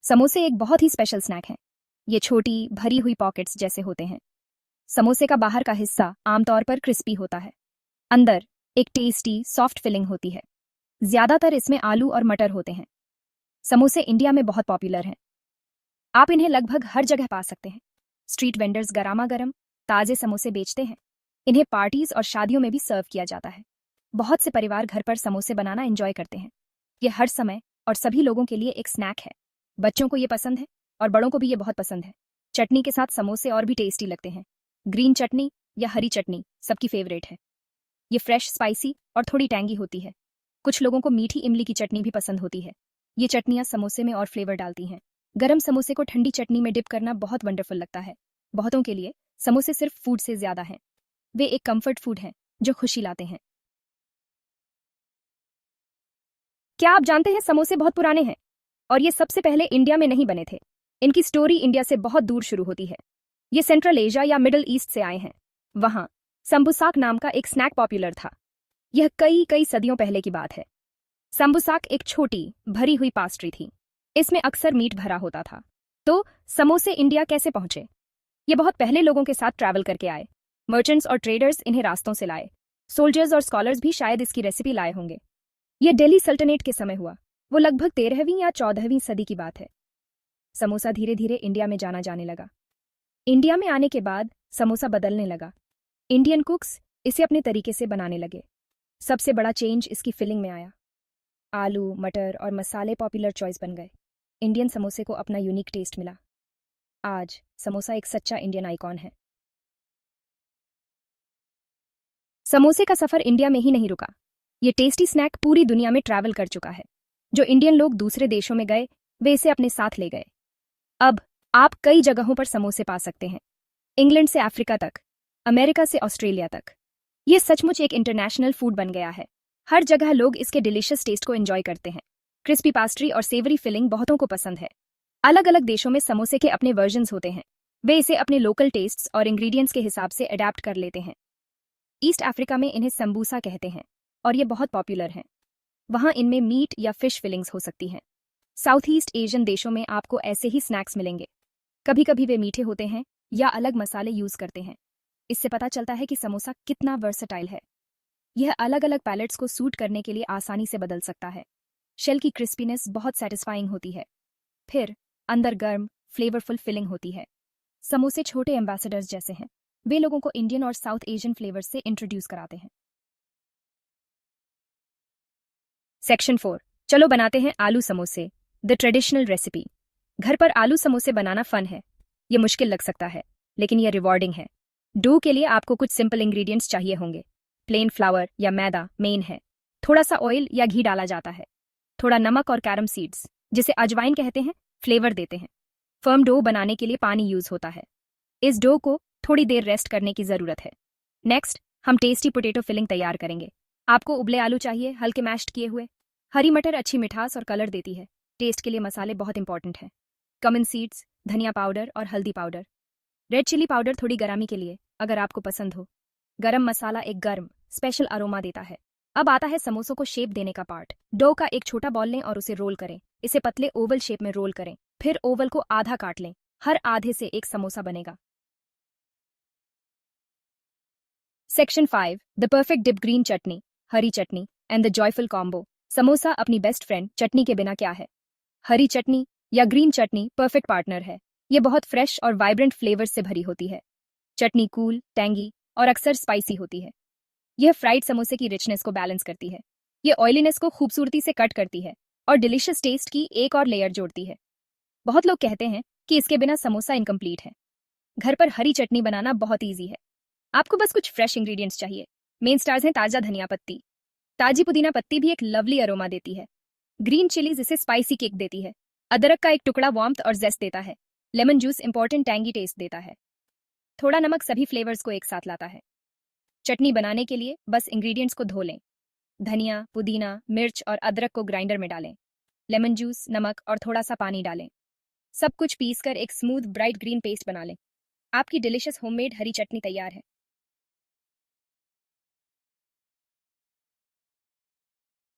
समोसे एक बहुत ही स्पेशल स्नैक है। ये छोटी भरी हुई पॉकेट्स जैसे होते हैं। समोसे का बाहर का हिस्सा आमतौर पर क्रिस्पी होता है। अंदर एक टेस्टी सॉफ्ट फिलिंग होती है। ज्यादातर इसमें आलू और मटर होते हैं। समोसे इंडिया में बहुत पॉपुलर हैं। आप इन्हें लगभग हर जगह पा सकते हैं। स्ट्रीट वेंडर्स गरमा गरम ताजे समोसे बेचते हैं। इन्हें पार्टीज और शादियों में भी सर्व किया जाता है। बहुत से परिवार घर पर समोसे बनाना एंजॉय करते हैं। ये हर समय और सभी लोगों के लिए एक स्नैक है। बच्चों को ये पसंद है और बड़ों को भी ये बहुत पसंद है। चटनी के साथ समोसे और भी टेस्टी लगते हैं। ग्रीन चटनी या हरी चटनी सबकी फेवरेट है। ये फ्रेश, स्पाइसी और थोड़ी टैंगी होती है। कुछ लोगों को मीठी इमली की चटनी भी पसंद होती है। ये चटनियाँ समोसे में और फ्लेवर डालती हैं। गरम समोसे को ठंडी चटनी में डिप करना बहुत वंडरफुल लगता है। बहुतों के लिए समोसे सिर्फ फूड से ज्यादा हैं। वे एक कंफर्ट फूड हैं जो खुशी लाते हैं। क्या आप जानते हैं समोसे बहुत पुराने हैं और ये सबसे पहले इंडिया में नहीं बने थे। इनकी स्टोरी इंडिया से बहुत दूर शुरू होती है। ये सेंट्रल एशिया या मिडिल ईस्ट से आए हैं। वहां संबुसाक नाम का एक स्नैक पॉपुलर था। यह कई कई सदियों पहले की बात है। संबुसाक एक छोटी भरी हुई पास्ट्री थी। इसमें अक्सर मीट भरा होता था। तो समोसे इंडिया कैसे पहुंचे? ये बहुत पहले लोगों के साथ ट्रैवल करके आए। मर्चेंट्स और ट्रेडर्स इन्हें रास्तों से लाए। सोल्जर्स और स्कॉलर्स भी शायद इसकी रेसिपी लाए होंगे। यह दिल्ली सल्तनत के समय हुआ। वो लगभग 13वीं या 14वीं सदी की बात है। समोसा धीरे धीरे इंडिया में जाना जाने लगा। इंडिया में आने के बाद समोसा बदलने लगा। इंडियन कुक्स इसे अपने तरीके से बनाने लगे। सबसे बड़ा चेंज इसकी फिलिंग में आया। आलू, मटर और मसाले पॉपुलर चॉइस बन गए। इंडियन समोसे को अपना यूनिक टेस्ट मिला। आज समोसा एक सच्चा इंडियन आइकॉन है। समोसे का सफर इंडिया में ही नहीं रुका। ये टेस्टी स्नैक पूरी दुनिया में ट्रैवल कर चुका है। जो इंडियन लोग दूसरे देशों में गए वे इसे अपने साथ ले गए। अब आप कई जगहों पर समोसे पा सकते हैं। इंग्लैंड से अफ्रीका तक, अमेरिका से ऑस्ट्रेलिया तक। ये सचमुच एक इंटरनेशनल फूड बन गया है। हर जगह लोग इसके डिलीशियस टेस्ट को एंजॉय करते हैं। क्रिस्पी पास्ट्री और सेवरी फिलिंग बहुतों को पसंद है। अलग अलग देशों में समोसे के अपने वर्जन्स होते हैं। वे इसे अपने लोकल टेस्ट्स और इंग्रेडिएंट्स के हिसाब से अडेप्ट कर लेते हैं। ईस्ट अफ्रीका में इन्हें संबूसा कहते हैं और ये बहुत पॉपुलर हैं। वहाँ इनमें मीट या फिश फिलिंग्स हो सकती हैं। साउथ ईस्ट एशियन देशों में आपको ऐसे ही स्नैक्स मिलेंगे। कभी कभी वे मीठे होते हैं या अलग मसाले यूज करते हैं। इससे पता चलता है कि समोसा कितना वर्सेटाइल है। यह अलग अलग पैलेट्स को सूट करने के लिए आसानी से बदल सकता है। शेल की क्रिस्पीनेस बहुत सेटिस्फाइंग होती है। फिर अंदर गर्म फ्लेवरफुल फिलिंग होती है। समोसे छोटे एम्बेसडर्स जैसे हैं। वे लोगों को इंडियन और साउथ एशियन फ्लेवर्स से इंट्रोड्यूस कराते हैं। सेक्शन 4, चलो बनाते हैं आलू समोसे, द ट्रेडिशनल रेसिपी। घर पर आलू समोसे बनाना फन है। ये मुश्किल लग सकता है लेकिन यह रिवॉर्डिंग है। डो के लिए आपको कुछ सिंपल इंग्रेडिएंट्स चाहिए होंगे। प्लेन फ्लावर या मैदा मेन है। थोड़ा सा ऑयल या घी डाला जाता है। थोड़ा नमक और कैरम सीड्स, जिसे अजवाइन कहते हैं, फ्लेवर देते हैं। फर्म डो बनाने के लिए पानी यूज होता है। इस डो को थोड़ी देर रेस्ट करने की जरूरत है। नेक्स्ट हम टेस्टी पोटैटो फिलिंग तैयार करेंगे। आपको उबले आलू चाहिए, हल्के मैश्ड किए हुए। हरी मटर अच्छी मिठास और कलर देती है। टेस्ट के लिए मसाले बहुत इंपॉर्टेंट हैं। कमिन सीड्स, धनिया पाउडर और हल्दी पाउडर। रेड चिली पाउडर थोड़ी गरमी के लिए, अगर आपको पसंद हो। गरम मसाला एक गर्म स्पेशल अरोमा देता है। अब आता है समोसों को शेप देने का पार्ट। डो का एक छोटा बॉल लें और उसे रोल करें। इसे पतले ओवल शेप में रोल करें। फिर ओवल को आधा काट लें। हर आधे से एक समोसा बनेगा। Section 5, the perfect dip green chutney, हरी चटनी and the joyful combo. Samosa अपनी बेस्ट फ्रेंड चटनी के बिना क्या है? हरी चटनी या ग्रीन चटनी परफेक्ट पार्टनर है। ये बहुत फ्रेश और वाइब्रेंट फ्लेवर्स से भरी होती है। चटनी कूल, टैंगी और अक्सर स्पाइसी होती है। यह फ्राइड समोसे की रिचनेस को बैलेंस करती है। ये ऑयलीनेस को खूबसूरती से कट करती है और डिलीशियस टेस्ट की एक और लेयर जोड़ती है। बहुत लोग कहते हैं कि इसके बिना समोसा इनकम्प्लीट है। घर पर हरी चटनी बनाना बहुत ईजी है। आपको बस कुछ फ्रेश इंग्रेडिएंट्स चाहिए। मेन स्टार्स हैं ताजा धनिया पत्ती। ताजी पुदीना पत्ती भी एक लवली अरोमा देती है। ग्रीन चिलीज इसे स्पाइसी किक देती है। अदरक का एक टुकड़ा वार्मथ और जेस्ट देता है। Lemon juice important tangy taste देता है। थोड़ा नमक सभी फ्लेवर्स को एक साथ लाता है। चटनी बनाने के लिए बस इंग्रेडिएंट्स को धो लें। धनिया, पुदीना, मिर्च और अदरक को ग्राइंडर में डालें। लेमन जूस, नमक और थोड़ा सा पानी डालें। सब कुछ पीस कर एक स्मूथ ब्राइट ग्रीन पेस्ट बना लें। आपकी डिलिशियस होममेड हरी चटनी तैयार है।